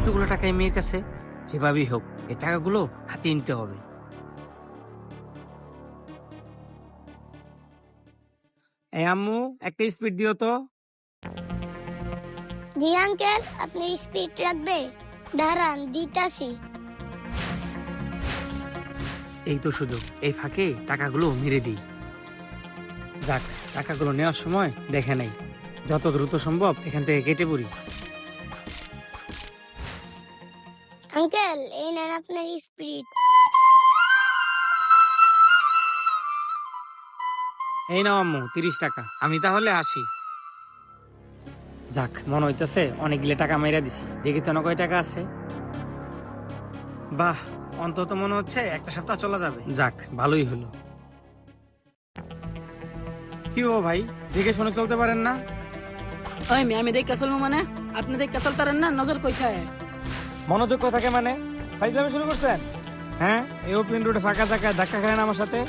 এতগুলো টাকা এই মেয়ের কাছে, যেভাবেই হোক এই টাকাগুলো হাতিয়ে নিতে হবে। এই আম্মু, একটা স্পিড দিও তো। জি আঙ্কেল, আপনি স্পিড রাখবে? দাঁড়ান, দিতাছি। এই তো সুযোগ, এই ফাঁকে টাকাগুলো মেরে দিই। যাক, টাকাগুলো নেওয়ার সময় দেখে নাই, যত দ্রুত সম্ভব এখান থেকে কেটে পড়ি। আঙ্কেল, এই নেন আপনার স্পিড। এই নাও আম্মু 30 টাকা, আমি তাহলে আসি। যাক, মনে হইতেছে অনেকগুলো টাকা মাইরা দিছি। দেখি তো না কয় টাকা আছে। বাহ, অন্তত মনে হচ্ছে একটা সপ্তাহ চলা যাবে। যাক, ভালোই হলো। কি ও ভাই, দেখে শুনে চলতে পারেন না? ওই মেয়ে, আমি দেখে চলবো মানে? আপনি দেখে চলতারেন না? নজর কোথায়? মনোযোগ থাকে মানে ফাইজলামি শুরু করছেন? হ্যাঁ, এই ওপেন রোডে ফাঁকা জায়গায় ধাক্কা খায় না আমার সাথে?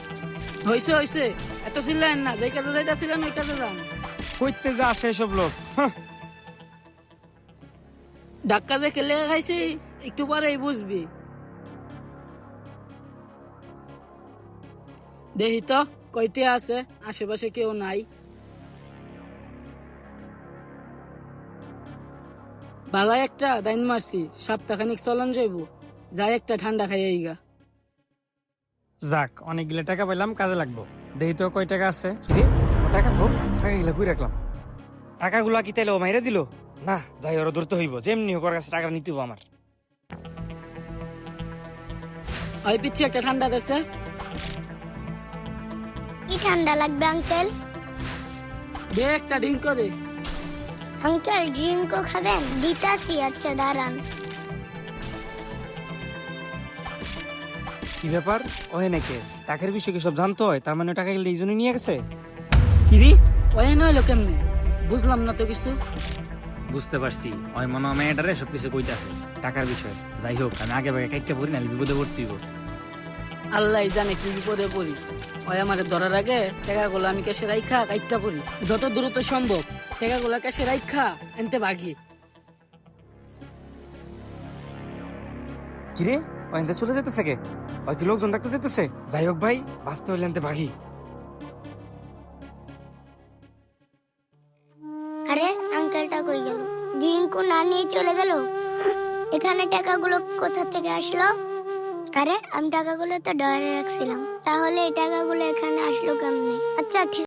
হইছে হইছে, এত চিল্লেন না। যেই কাজে যাইতাছিলেন ওই কাজে যান। কইতে যা আসে এসব লোক। হাহ। ধাক্কা যে খেলে খাইছি একটু পরেই বুঝবি। দেখি তো কইতে আছে, আশেপাশে কেউ নাই। বালাই একটা দাইন মারছি, সপ্তাহখানিক চলন যাইব। যাই একটা ঠান্ডা খাইয়া গা। যাক, অনেকগুলো টাকা পেলাম, কাজে লাগবো। দেখি তো কয় টাকা আছে। এ, ও টাকা তো টাকাগুলো কই রাখলাম? টাকাগুলো কি তাইলে ও মাইরা দিল? না, যাই ওরা ধরতে হইব, যেমনি হোক ওর কাছে টাকা নিতে হইব আমার। ওই পিচ্ছি একটা ঠান্ডা দেশে। কি ঠান্ডা লাগবে আঙ্কেল? দে একটা ড্রিঙ্ক দে। আঙ্কেল, ড্রিঙ্কও খাবেন? দিতাছি। আচ্ছা দাঁড়ান। কি ব্যাপার, ওহে নাকি টাকার বিষয় কি সব জানতো হয়? তার মানে টাকা গেলে এই জন্য নিয়ে গেছে। কিরি ওই নইলো কেমনে? বুঝলাম না তো কিছু। বুঝতে পারছি, ওই মনে হয় মেয়েটারে সবকিছু কইতাছে টাকার বিষয়। যাই হোক, আমি আগে ভাগে কাইটটা পড়ি, নাহলে বিপদে পড়তে হইব। আল্লাহ জানে কি বিপদে পড়ি। ওই আমারে ধরার আগে টাকাগুলো আমি ক্যাশে রাইখা কাইটটা পড়ি। যত দ্রুত সম্ভব টাকাগুলো ক্যাশে রাইখা এনতে ভাগি। কিরে, ওই এনতে চলে যেতেছে কে? ওই কি লোকজন ডাকতে যেতেছে? যাই হোক ভাই, বাঁচতে হইলে এনতে ভাগি। আরে, আঙ্কেলটা কই গেল? ড্রিঙ্কও না নিয়ে চলে গেল। এখানে টাকাগুলো কোথা থেকে আসলো? আরে, আমি টাকাগুলো তো ডয়ারে রাখছিলাম, তাহলে এই টাকাগুলো এখানে আসলো কেমনে? আচ্ছা ঠিক